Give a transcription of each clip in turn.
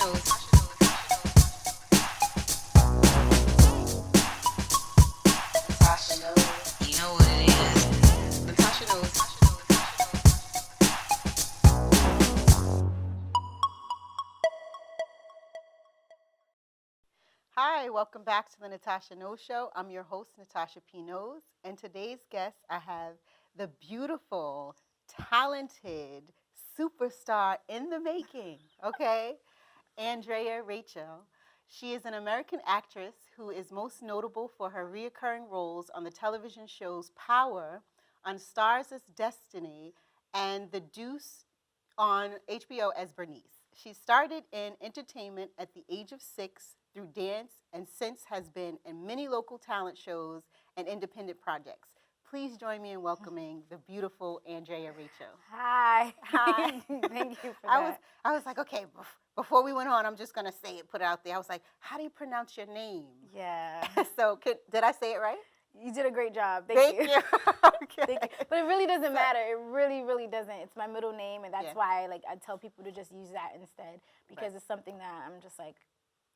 Natacha knows. You know what it is. Natacha knows. Hi, welcome back to the Natacha Knows Show. I'm your host, Natacha Knows, and today's guest, I have the beautiful, talented superstar in the making, okay? Andrea-Rachel. She is an American actress who is most notable for her reoccurring roles on the television shows Power, on STARZ' Destiny, and The DEUCE on HBO as Bernice. She started in entertainment at the age of 6 through dance and since has been in many local talent shows and independent projects. Please join me in welcoming the beautiful Andrea-Rachel. Hi. Hi. Thank you for that. I was like, okay, before we went on, I'm just going to say it, put it out there. I was like, how do you pronounce your name? Yeah. So did I say it right? You did a great job. Thank you. Okay. Thank you. But it really doesn't matter. It really, really doesn't. It's my middle name, and that's Yeah. why I tell people to just use that instead, because Right. it's something that I'm just like,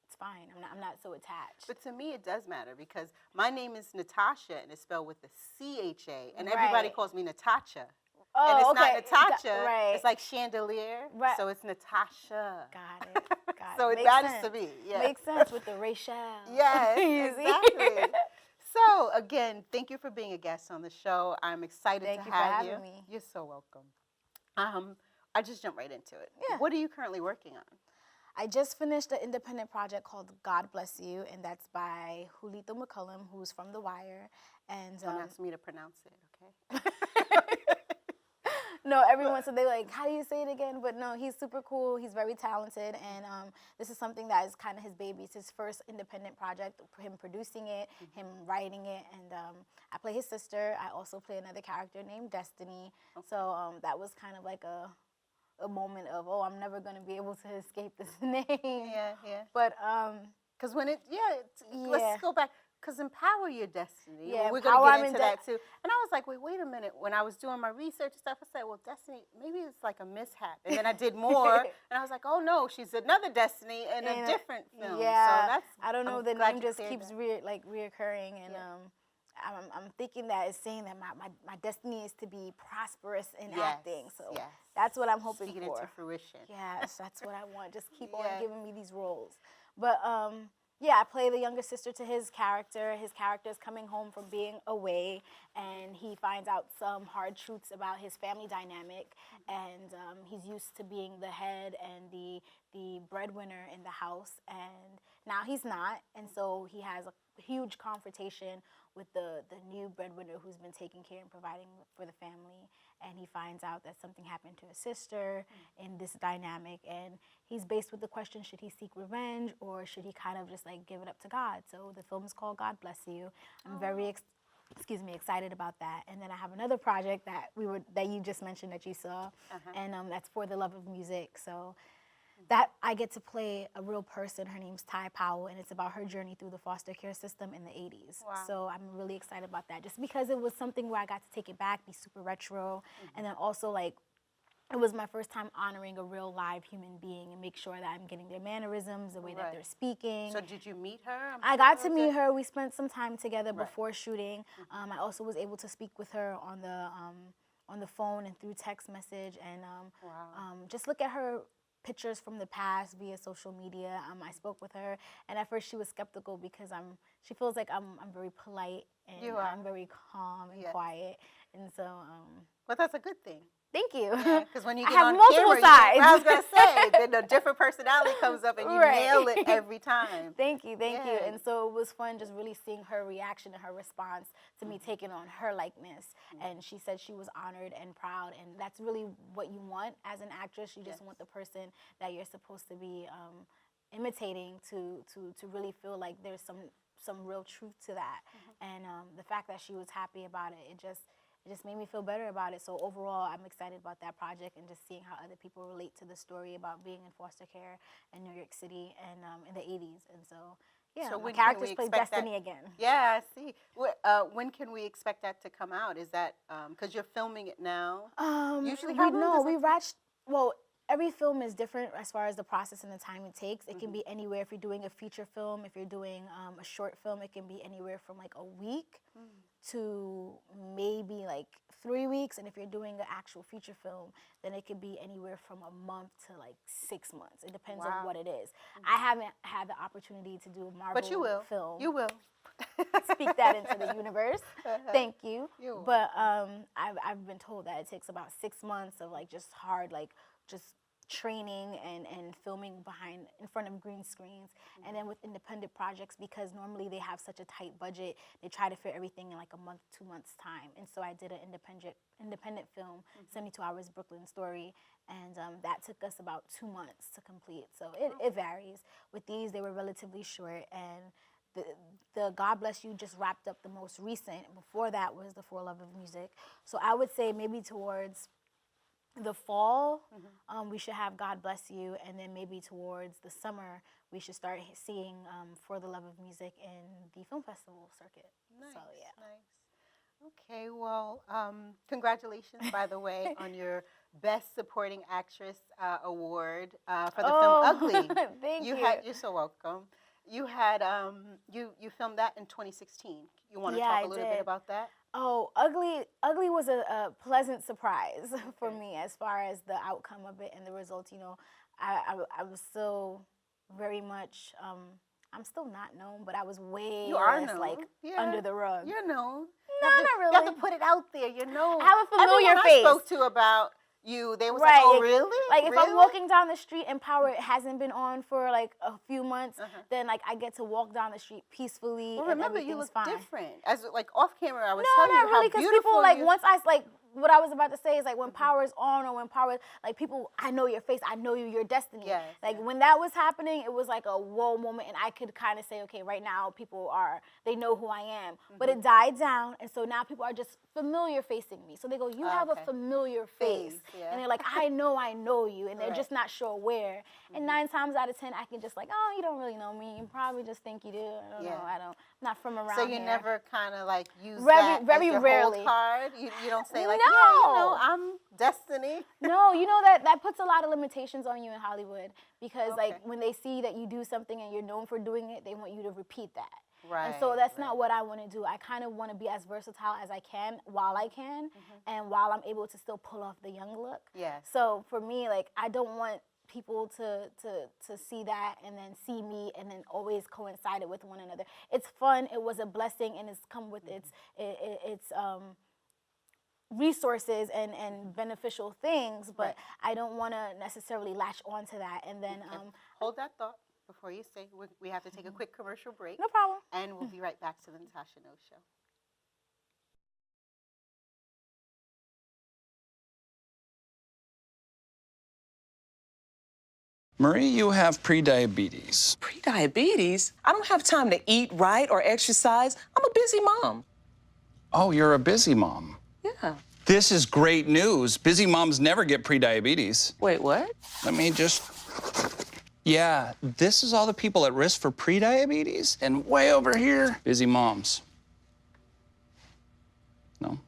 it's fine. I'm not so attached. But to me, it does matter because my name is Natasha, and it's spelled with a C-H-A, and Right. everybody calls me Natacha. Oh, and it's okay. not Natacha. Right. It's like chandelier. Right. So it's Natasha. Got it. Got So it. it Makes matters sense. to me. Yeah. Makes sense with the Rachel. Yes, You see? exactly. So again, thank you for being a guest on the show. I'm excited Thank to you for have having me. You're so welcome. I just jumped right into it. Yeah. What are you currently working on? I just finished an independent project called God Bless You, and that's by Julito McCullum, who's from The Wire. And Don't ask me to pronounce it, okay? no, everyone, so they're like, how do you say it again? But no, he's super cool. He's very talented, and this is something that is kind of his baby. It's his first independent project, him producing it, him writing it, and I play his sister. I also play another character named Destiny. Okay. So that was kind of like a moment of, oh, I'm never going to be able to escape this name. Yeah. But Because let's go back. Because empower your destiny. Yeah, We're going to empower get into that too. And I was like, wait a minute. When I was doing my research and stuff, I said, well, Destiny, maybe it's like a mishap. And then I did more, and I was like, oh no, she's another Destiny in a different film. Yeah, So that's, I don't know. I'm The glad name you just cleared keeps that. reoccurring, and I'm thinking that it's saying that my destiny is to be prosperous in acting. So that's what I'm hoping Speaking for. into fruition. Yes, that's what I want. Just keep Yeah. on giving me these roles. But yeah, I play the younger sister to his character. His character is coming home from being away, and he finds out some hard truths about his family dynamic. And he's used to being the head and the breadwinner in the house, and now he's not. And so he has a huge confrontation with the new breadwinner who's been taking care and providing for the family. And he finds out that something happened to his sister in this dynamic, and he's faced with the question, should he seek revenge, or should he kind of just like give it up to God? So the film is called God Bless You. I'm very excited about that. And then I have another project that you just mentioned that you saw, and that's For the Love of Music. So that I get to play a real person. Her name's Ty Powell, and it's about her journey through the foster care system in the 80s. Wow. So I'm really excited about that, just because it was something where I got to take it back, be super retro, and then also like it was my first time honoring a real live human being and make sure that I'm getting their mannerisms, the way that they're speaking. So did you meet her? I got to meet her. We spent some time together Right. before shooting. I also was able to speak with her on the phone and through text message, and just look at her pictures from the past via social media. I spoke with her, and at first she was skeptical because she feels like I'm very polite, and I'm very calm and quiet, and so But that's a good thing. thank you. Because when you get I have on multiple camera, sides. I was going to say, then a different personality comes up and you nail it every time. Thank you. And so it was fun just really seeing her reaction and her response to me taking on her likeness. And she said she was honored and proud, and that's really what you want as an actress. You just want the person that you're supposed to be imitating to really feel like there's some real truth to that. And the fact that she was happy about it, it just made me feel better about it. So overall, I'm excited about that project and just seeing how other people relate to the story about being in foster care in New York City and in the 80s. And so, yeah, So my when can characters we play expect Destiny that? again. Yeah, I see. When can we expect that to come out? Is that because you're filming it now? Usually, how long does it we watched. Well, every film is different as far as the process and the time it takes. It can be anywhere. If you're doing a feature film, if you're doing a short film, it can be anywhere from like a week to maybe like 3 weeks. And if you're doing an actual feature film, then it could be anywhere from a month to like 6 months. It depends on what it is. I haven't had the opportunity to do a Marvel But you will. film. You will. Speak that into the universe. Thank you. You're welcome. But I've been told that it takes about 6 months of like just hard, like just training and filming in front of green screens. And then with independent projects, because normally they have such a tight budget, they try to fit everything in like a month, 2 months time. And so I did an independent film, 72 Hours Brooklyn Story, and that took us about 2 months to complete. So it varies. With these, they were relatively short, and the God Bless You just wrapped up the most recent. Before that was the For Love of Music. So I would say maybe towards the fall, we should have God Bless You, and then maybe towards the summer, we should start seeing For the Love of Music in the film festival circuit. Nice, so, yeah. nice. Okay, well, congratulations, by the way, on your Best Supporting Actress award for the film Ugly. Thank you. You're so welcome. You had you filmed that in 2016. You want to talk a little bit about that? Oh, Ugly was a pleasant surprise for me as far as the outcome of it and the results. You know, I was still very much, I'm still not known, but I was way less, like, under the rug. You're known. No, not really. You have to put it out there. You're known. I have a familiar Everyone face. I spoke to about you, they was like, oh, really? Like, if really? I'm walking down the street and Power hasn't been on for, like, a few months, then, like, I get to walk down the street peacefully, well, and remember, you everything's look fine. different. As, like, off camera, I was No, telling you not really, how beautiful people, like, you... once I, like, what I was about to say is, like, when Power is on or when Power, like, people, I know your face, I know you, your destiny. Yes, like, when that was happening, it was like a whoa moment, and I could kind of say, okay, right now, they know who I am. But it died down, and so now people are just familiar facing me. So they go, you have a familiar face. And they're like, I know you, and they're just not sure where. And 9 times out of 10, I can just like, oh, you don't really know me. You probably just think you do. I don't know. I'm not from around here. So you never kind of like use very that as your rarely. whole card? You don't say like, No. yeah, you know, I'm Destiny. No, you know that puts a lot of limitations on you in Hollywood because like when they see that you do something and you're known for doing it, they want you to repeat that. Right. And so that's not what I want to do. I kind of want to be as versatile as I can while I can, and while I'm able to still pull off the young look. Yes. So for me, like, I don't want people to see that and then see me and then always coincide it with one another. It's fun. It was a blessing, and it's come with its resources and beneficial things, but I don't want to necessarily latch on to that. And then hold that thought before you say we have to take a quick commercial break. No problem. And we'll be right back to the Natacha Knows Show. Marie, you have prediabetes. Prediabetes? I don't have time to eat right or exercise. I'm a busy mom. Oh, you're a busy mom. Yeah. This is great news. Busy moms never get prediabetes. Wait, what? Let me just... Yeah, this is all the people at risk for prediabetes, and way over here, busy moms. No?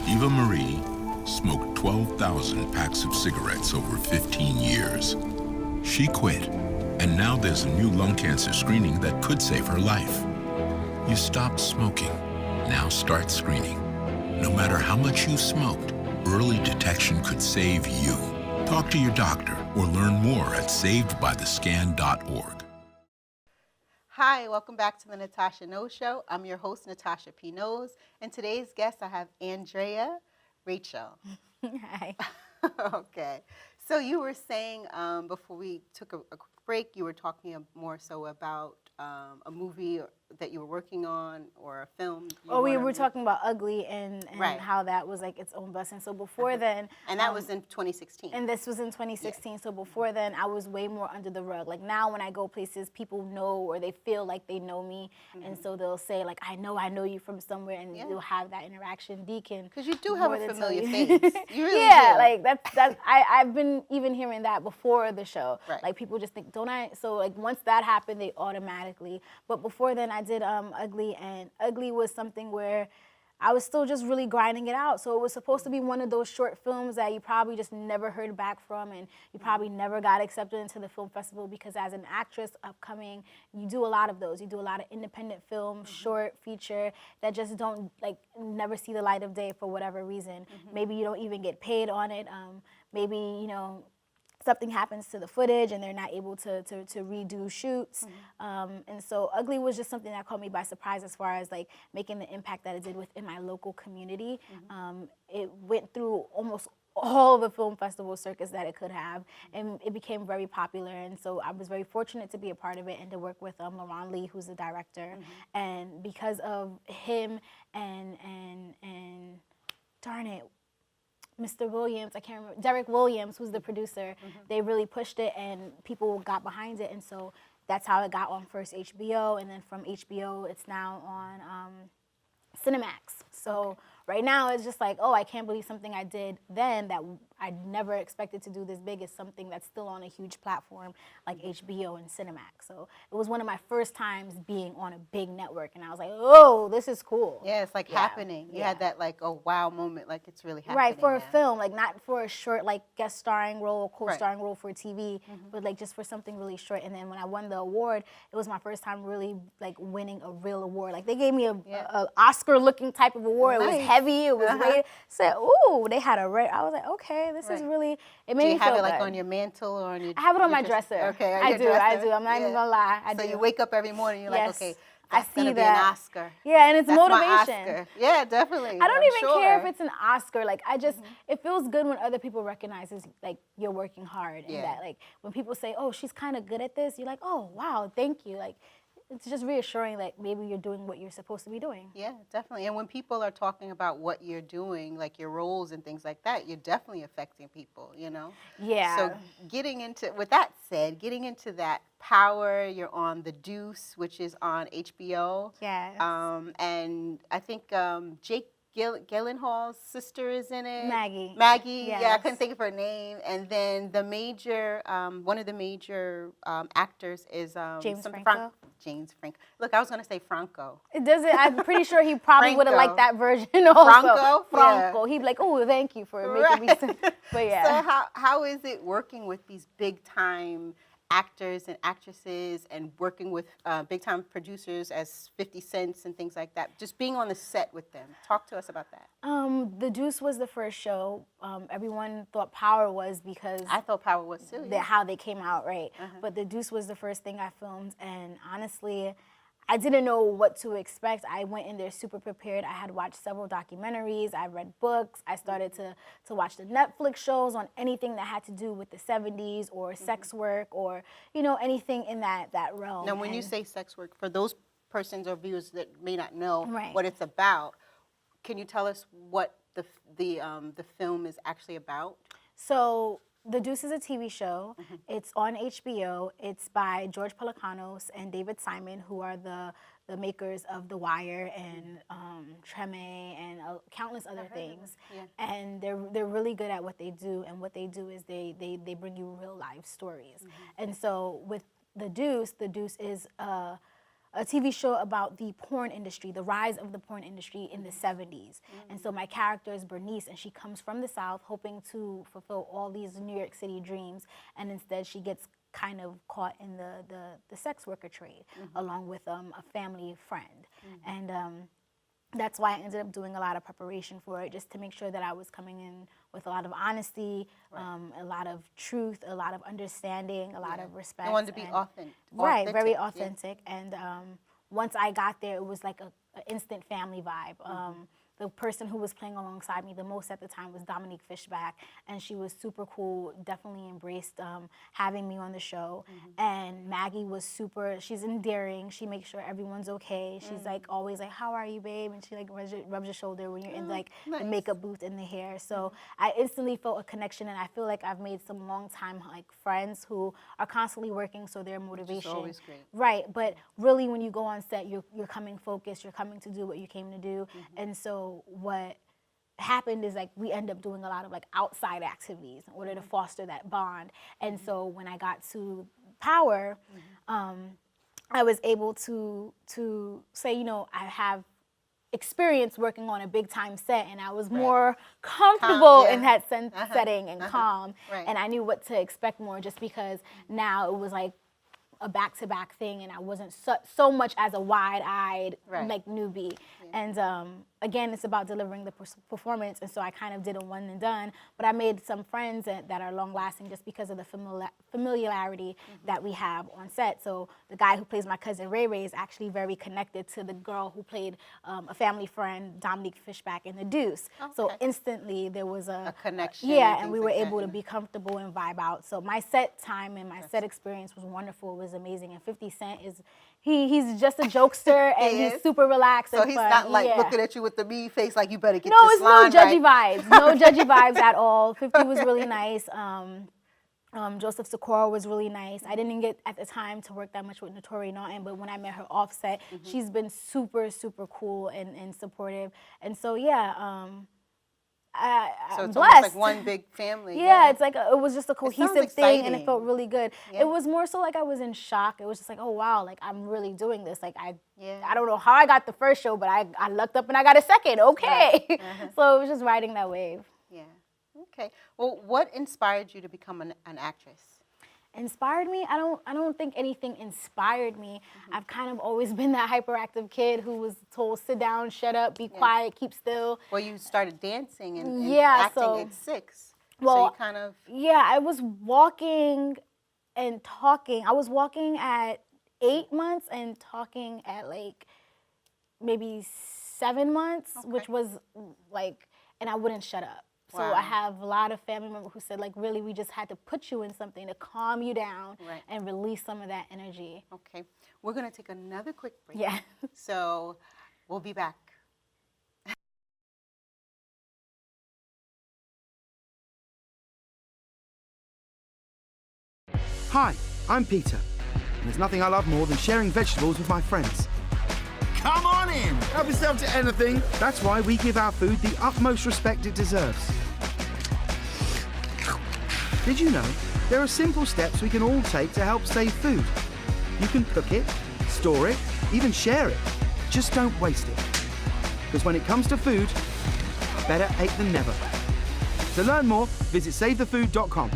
Eva Marie smoked 12,000 packs of cigarettes over 15 years. She quit, and now there's a new lung cancer screening that could save her life. You stopped smoking. Now start screening. No matter how much you smoked, early detection could save you. Talk to your doctor or learn more at savedbythescan.org. Hi, welcome back to the Natacha Knows Show. I'm your host, Natacha Knows, and today's guest I have Andrea-Rachel. Hi. Okay, so you were saying before we took a quick break, you were talking more so about a movie that you were working on or a film? We were talking about Ugly and Right. how that was like its own blessing. So before then, and that was in 2016. and this was in 2016. So before then, I was way more under the rug. Like now, when I go places, people know or they feel like they know me, and so they'll say like, I know you from somewhere, and you'll have that interaction. Deacon, because you do have more a than tell familiar you. face. You really Yeah, do. like that's I've been even hearing that before the show. Right. Like people just think, don't I? So like once that happened, they automatically. But before then, I did Ugly, and Ugly was something where I was still just really grinding it out. So it was supposed to be one of those short films that you probably just never heard back from, and you probably never got accepted into the film festival, because as an actress upcoming, you do a lot of those. You do a lot of independent film, short, feature, that just don't like never see the light of day for whatever reason. Maybe you don't even get paid on it. Maybe, you know, something happens to the footage and they're not able to redo shoots. And so Ugly was just something that caught me by surprise as far as like making the impact that it did within my local community. It went through almost all the film festival circuits that it could have, and it became very popular. And so I was very fortunate to be a part of it and to work with Laron Lee, who's the director. And because of him and darn it, Mr. Williams, I can't remember, Derek Williams, who's the producer, they really pushed it and people got behind it. And so that's how it got on first HBO, and then from HBO, it's now on Cinemax. So right now, it's just like, oh, I can't believe something I did then that I never expected to do this big is something that's still on a huge platform like HBO and Cinemax. So it was one of my first times being on a big network, and I was like, oh, this is cool. Yeah, it's like happening. You had that like a wow moment, like it's really happening. Right, for a now. film, like not for a short like guest starring role, co-starring role for TV, but like just for something really short. And then when I won the award, it was my first time really like winning a real award. Like they gave me a Oscar-looking type of award. It was heavy. It was rated. Said, ooh, they had a red. I was like, okay, this is really. It made me feel good. Do you have it like on your mantle or on your? I have it on my dresser. Okay, I do. I'm not even gonna lie. I do. So you wake up every morning, you're like, okay, I that's see gonna that. be an Oscar. Yeah, and it's That's motivation. My Oscar. Yeah, definitely. I don't I'm even care if sure. it's an Oscar. Like I just, it feels good when other people recognizes like you're working hard, and that like when people say, oh, she's kind of good at this, you're like, oh, wow, thank you. Like it's just reassuring that maybe you're doing what you're supposed to be doing. Yeah, definitely. And when people are talking about what you're doing, like your roles and things like that, you're definitely affecting people, you know? Yeah. So with that said, getting into that Power, you're on the DEUCE, which is on HBO. Yes. And I think Jake Gyllenhaal's sister is in it. Maggie. Yeah, I couldn't think of her name. And then the major, one of the major actors is James Franco. James Franco. Look, I was going to say Franco. It doesn't. I'm pretty sure he probably would have liked that version also. Franco? Franco. Yeah. He'd be like, oh, thank you for making me say. But yeah. So how is it working with these big time actors and actresses and working with big time producers as 50 Cent and things like that? Just being on the set with them. Talk to us about that. The DEUCE was the first show. Everyone thought Power was because I thought Power was too. how they came out, right? But the DEUCE was the first thing I filmed, and honestly, I didn't know what to expect. I went in there super prepared. I had watched several documentaries. I read books. I started to watch the Netflix shows on anything that had to do with the 70s or sex work or, you know, anything in that realm. Now, when you say sex work, for those persons or viewers that may not know Right. what it's about, can you tell us what the film is actually about? So The DEUCE is a TV show. It's on HBO. It's by George Pelecanos and David Simon, who are the makers of The Wire and Treme and countless other things. And they're really good at what they do. And what they do is they bring you real life stories. And so with The DEUCE is a TV show about the porn industry, the rise of the porn industry in the 70s. And so my character is Bernice, and she comes from the South hoping to fulfill all these New York City dreams, and instead she gets kind of caught in the sex worker trade along with a family friend. And that's why I ended up doing a lot of preparation for it, just to make sure that I was coming in with a lot of honesty, a lot of truth, a lot of understanding, a lot of respect. I wanted to be authentic. Right, very authentic. And once I got there, it was like an instant family vibe. The person who was playing alongside me the most at the time was Dominique Fishback, and she was super cool, definitely embraced having me on the show. And Maggie was she's endearing. She makes sure everyone's okay. She's like always like, how are you, babe? And she like rubs your shoulder when you're in like the makeup booth and the hair. So I instantly felt a connection, and I feel like I've made some long time like friends who are constantly working, so their motivation. Which is always great. Right, but really when you go on set, you're coming focused, you're coming to do what you came to do. And so what happened is like we end up doing a lot of like outside activities in order to foster that bond. And so when I got to Power, I was able to say, you know, I have experience working on a big time set, and I was more comfortable in that setting and calm, and I knew what to expect more, just because now it was like a back-to-back thing, and I wasn't so much as a wide-eyed like newbie. And again, it's about delivering the performance, and so I kind of did a one and done, but I made some friends that are long-lasting just because of the familiarity that we have on set. So the guy who plays my cousin Ray Ray is actually very connected to the girl who played a family friend, Dominique Fishback, in the Deuce. So instantly there was a connection. Yeah, and we were able to be comfortable and vibe out. So my set time and my set experience was wonderful. It was amazing. And 50 Cent is, he's just a jokester, and he's super relaxed and so he's fun. not like looking at you with the mean face like you better get no, this it's line no judgy right. vibes. No judgy vibes at all. 50 was really nice. Joseph Sikora was really nice. I didn't get at the time to work that much with Notori Naughton, but when I met her offset, she's been super, super cool and supportive. And so yeah, So it's blessed. almost like one big family. Yeah, it's like it was just a cohesive thing, and it exciting. felt really good. It was more so like I was in shock. It was just like, oh wow, like I'm really doing this. Like I don't know how I got the first show, but I lucked up and I got a second. Okay, so it was just riding that wave. Yeah. Okay. Well, what inspired you to become an actress? Inspired me? I don't think anything inspired me. I've kind of always been that hyperactive kid who was told, sit down, shut up, be quiet, keep still. Well, you started dancing and acting at 6. Well, so you kind of... Yeah, I was walking and talking. I was walking at 8 months and talking at like maybe 7 months, which was like, and I wouldn't shut up. So I have a lot of family members who said, like, really, we just had to put you in something to calm you down and release some of that energy. Okay. We're going to take another quick break. Yeah. So we'll be back. Hi, I'm Peter, and there's nothing I love more than sharing vegetables with my friends. Come on in! Help yourself to anything. That's why we give our food the utmost respect it deserves. Did you know there are simple steps we can all take to help save food? You can cook it, store it, even share it. Just don't waste it. Because when it comes to food, better ate than never. To learn more, visit savethefood.com.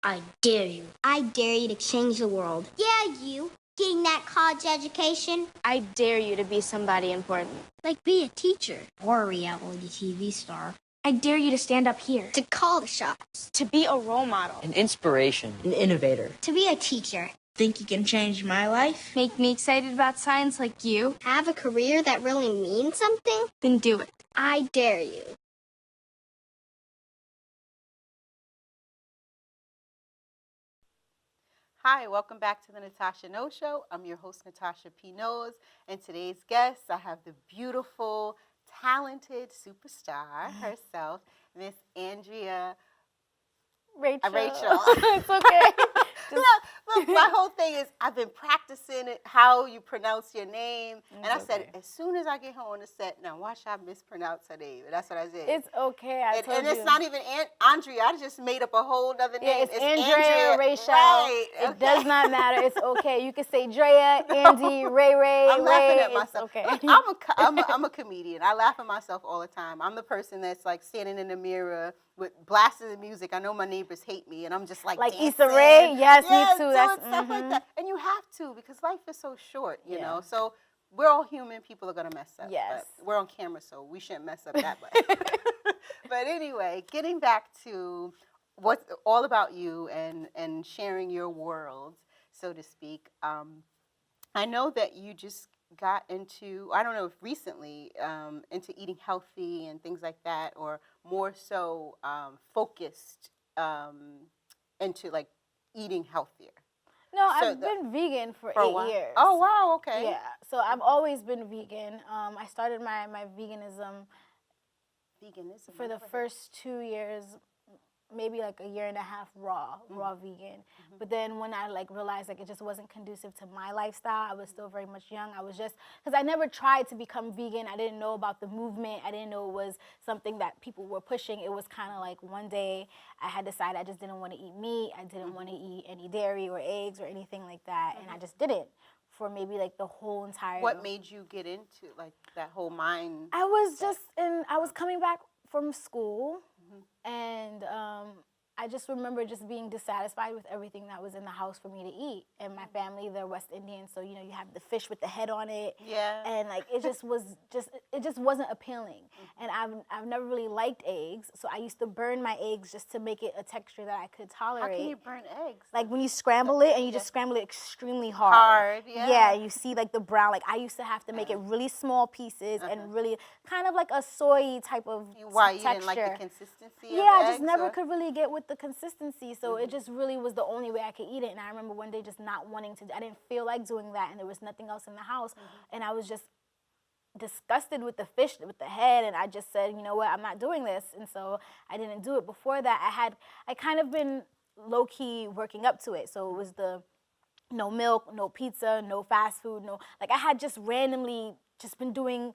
I dare you. I dare you to change the world. Yeah, you. Getting that college education. I dare you to be somebody important. Like be a teacher. Or a reality TV star. I dare you to stand up here. To call the shots. To be a role model. An inspiration. An innovator. To be a teacher. Think you can change my life? Make me excited about science like you. Have a career that really means something? Then do it. I dare you. Hi, welcome back to the Natacha Knows Show. I'm your host, Natacha Knows, and today's guest, I have the beautiful, talented superstar herself, Miss Andrea-Rachel. It's okay. Look, my whole thing is I've been practicing how you pronounce your name, and I said, as soon as I get home on the set, now watch I mispronounce her name, and that's what I did. It's okay, I told you. And it's not even Andrea, I just made up a whole other name. Yeah, it's Andrea-Rachel. Right. It does not matter, it's okay. You can say Drea, Andy, Ray Ray, I'm laughing at myself. Okay. I'm a comedian. I laugh at myself all the time. I'm the person that's like standing in the mirror with blasting the music. I know my neighbors hate me, and I'm just like dancing. Issa Rae, yes, me too. That's stuff like that. And you have to, because life is so short, you know. So we're all human. People are gonna mess up. Yes. But we're on camera, so we shouldn't mess up that much. But anyway, getting back to what's all about you and sharing your world, so to speak. I know that you just got into, I don't know if recently, into eating healthy and things like that, or more so focused into like eating healthier? No, So I've been vegan for a 8 while? years. Oh, wow, okay. Yeah, so I've always been vegan. I started my veganism for the first 2 years, maybe like a year and a half raw vegan. But then when I like realized like it just wasn't conducive to my lifestyle, I was still very much young. I was just, because I never tried to become vegan. I didn't know about the movement. I didn't know it was something that people were pushing. It was kind of like one day I had decided I just didn't want to eat meat. I didn't want to eat any dairy or eggs or anything like that. And I just didn't for maybe like the whole entire. What made you get into like that whole mind? I was just I was coming back from school, and I just remember just being dissatisfied with everything that was in the house for me to eat. And my family, they're West Indian, so you know you have the fish with the head on it. Yeah. And like it just wasn't appealing. And I've never really liked eggs, so I used to burn my eggs just to make it a texture that I could tolerate. How can you burn eggs? Like when you scramble it and you just scramble it extremely hard. Yeah. Yeah, you see like the brown. Like I used to have to make it really small pieces and really kind of like a soy type of Why you texture. didn't like the consistency? Yeah, of I just eggs, never or? could really get with the consistency, so it just really was the only way I could eat it. And I remember one day just not wanting to, I didn't feel like doing that, and there was nothing else in the house, and I was just disgusted with the fish with the head, and I just said, you know what, I'm not doing this, and so I didn't do it. Before that, I kind of been low-key working up to it, so it was the no milk, no pizza, no fast food, no, like I had just randomly just been doing,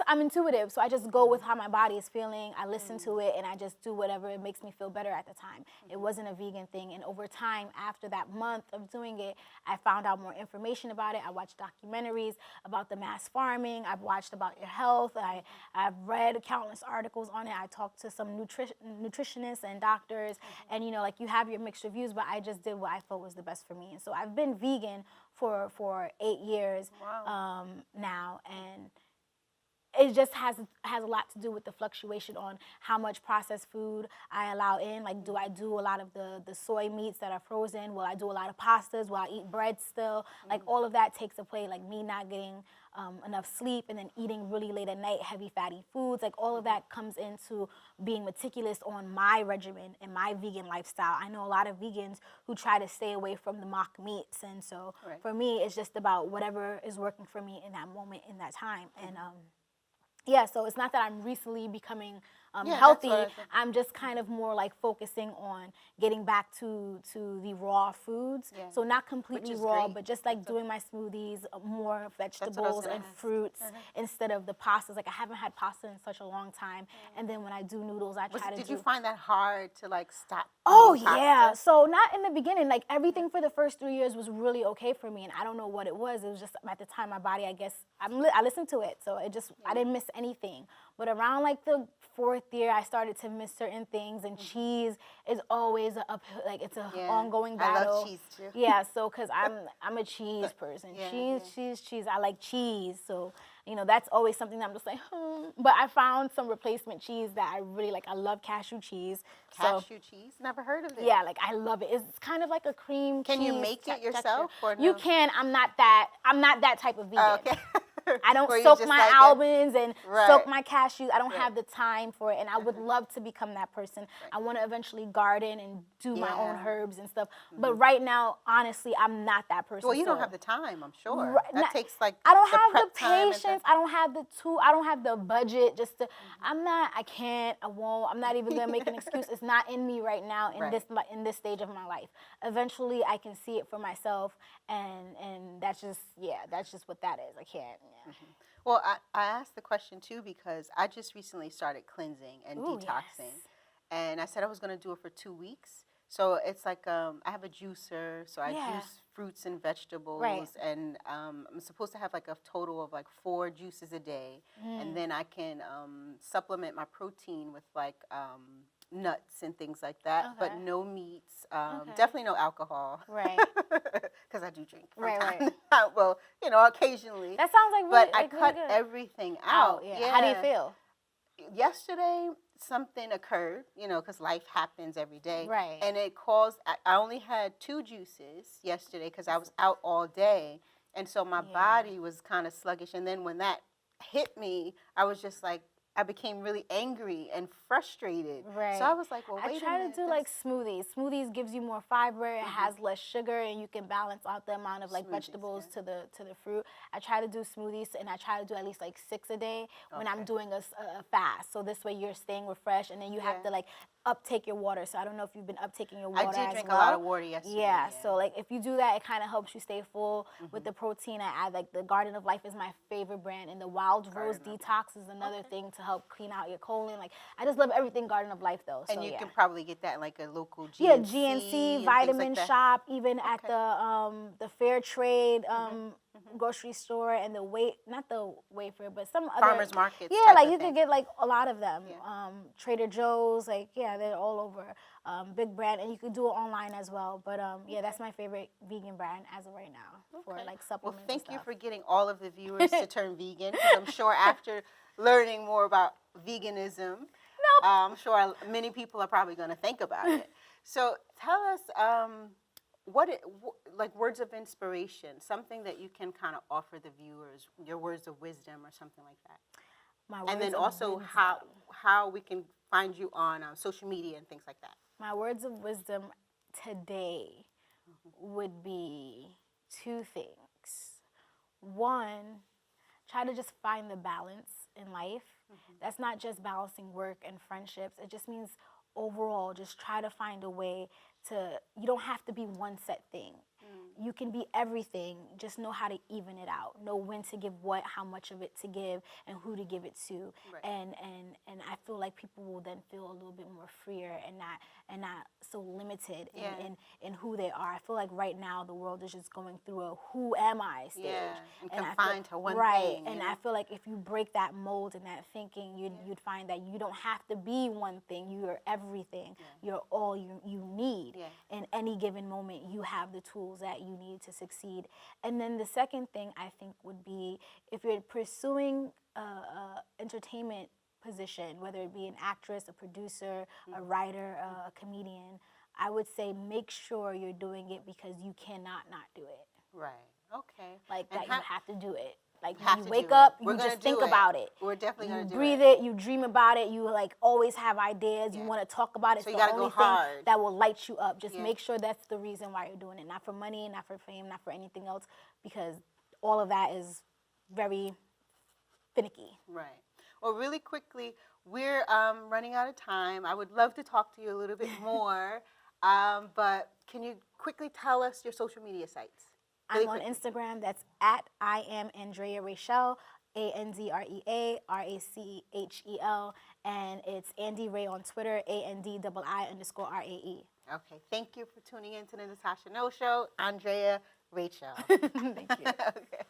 I'm intuitive, so I just go with how my body is feeling. I listen to it, and I just do whatever it makes me feel better at the time. It wasn't a vegan thing, and over time, after that month of doing it, I found out more information about it. I watched documentaries about the mass farming. I've watched about your health. I've read countless articles on it. I talked to some nutritionists and doctors, and you know, like you have your mixed reviews, but I just did what I felt was the best for me. And so I've been vegan for 8 years now, and it just has a lot to do with the fluctuation on how much processed food I allow in. Like, do I do a lot of the soy meats that are frozen? Will I do a lot of pastas? Will I eat bread still? Like, all of that takes a play. Like, me not getting enough sleep and then eating really late at night, heavy fatty foods. Like, all of that comes into being meticulous on my regimen and my vegan lifestyle. I know a lot of vegans who try to stay away from the mock meats. And so for me, it's just about whatever is working for me in that moment, in that time. And yeah, so it's not that I'm recently becoming healthy. I'm just kind of more like focusing on getting back to the raw foods. Yeah. So not completely raw, but just like doing my smoothies, more vegetables and fruits instead of the pastas. Like I haven't had pasta in such a long time. And then when I do noodles, I try to Did you find that hard to like stop? Oh yeah, so not in the beginning. Like everything for the first 3 years was really okay for me, and I don't know what it was. It was just at the time my body, I guess, I listened to it, so it just I didn't miss anything. But around like the 4th year, I started to miss certain things, and cheese is always it's an ongoing battle. I love cheese too. Yeah, so because I'm a cheese person. Cheese. I like cheese, so you know that's always something that I'm just like. But I found some replacement cheese that I really like. I love cashew cheese. Cashew cheese? Never heard of it. Yeah, like I love it. It's kind of like a cream cheese. Can you make it yourself? Or no? You can. I'm not that type of vegan. Oh, okay. I don't soak my almonds and soak my cashews. I don't have the time for it, and I would love to become that person. I want to eventually garden and do my own herbs and stuff. But right now, honestly, I'm not that person. Well, you don't have the time, I'm sure. That takes like I don't have the patience. I don't have the I don't have the budget. Just to, I can't. I won't. I'm not even gonna make an excuse. It's not in me right now in this stage of my life. Eventually, I can see it for myself, and that's just what that is. I can't. Yeah. Well, I asked the question too because I just recently started cleansing and detoxing, and I said I was going to do it for 2 weeks. So it's like I have a juicer, so I juice fruits and vegetables, and I'm supposed to have like a total of like 4 juices a day, and then I can supplement my protein with like nuts and things like that, but no meats, definitely no alcohol. Right. Because I do drink. Right. Well, you know, occasionally. That sounds like really, but I cut really everything out. Yeah. How do you feel? Yesterday, something occurred, you know, because life happens every day. Right. And it caused, I only had 2 juices yesterday because I was out all day. And so my body was kind of sluggish. And then when that hit me, I was just like, I became really angry and frustrated. Right. So I was like, well, I wait a try minute. to do like smoothies. Smoothies gives you more fiber. It has less sugar, and you can balance out the amount of like vegetables to the fruit. I try to do smoothies, and I try to do at least like 6 a day when I'm doing a fast. So this way you're staying refreshed, and then you have to like uptake your water. So I don't know if you've been uptaking your water. I did as drink well. a lot of water yesterday. Yeah. So like if you do that, it kind of helps you stay full. With the protein, I add like the Garden of Life is my favorite brand, and the Wild Rose Detox is another thing to help clean out your colon. Like I just love everything Garden of Life though. And so, you yeah. can probably get that in like a local GNC. Yeah, GNC, and Vitamin things like that. Shop, even at the Fair Trade grocery store, and the not the Wayfair, but some other Farmers markets. Yeah, like you could get like a lot of them. Trader Joe's, like they're all over. Big brand, and you could do it online as well. But yeah, that's my favorite vegan brand as of right now for like supplements. Well, thank and you stuff. for getting all of the viewers to turn vegan. 'Cause I'm sure after learning more about veganism, I'm sure many people are probably going to think about it. So tell us, like words of inspiration, something that you can kind of offer the viewers, your words of wisdom or something like that. And then also how we can find you on social media and things like that. My words of wisdom today would be 2 things. One, try to just find the balance in life. That's not just balancing work and friendships. It just means overall, just try to find a way to, you don't have to be one set thing. You can be everything. Just know how to even it out. Know when to give what, how much of it to give, and who to give it to. Right. And I feel like people will then feel a little bit more freer and not so limited in who they are. I feel like right now the world is just going through a who am I stage. Yeah, and I confined feel, to one right, thing. and I feel like if you break that mold and that thinking, you'd find that you don't have to be one thing. You are everything. You're all you need. In any given moment, you have the tools that you need to succeed. And then the second thing I think would be, if you're pursuing a entertainment position, whether it be an actress, a producer, a writer, a comedian, I would say make sure you're doing it because you cannot not do it. Right. Okay. Like And that you have to do it. Like have you to wake do up, it. We're you gonna just do think it. about it. We're definitely going to do breathe it. it, you dream about it, you like always have ideas, you want to talk about it. So It's you the gotta only go thing hard. that will light you up. Just make sure that's the reason why you're doing it. Not for money, not for fame, not for anything else, because all of that is very finicky. Right. Well, really quickly, we're running out of time. I would love to talk to you a little bit more, but can you quickly tell us your social media sites? I'm on Instagram. That's at I am Andrea-Rachel, ANDREA-RACHEL, and it's Andy Ray on Twitter, ANDII_RAE. Okay. Thank you for tuning in to the Natacha Knows Show. Andrea-Rachel. Thank you. Okay.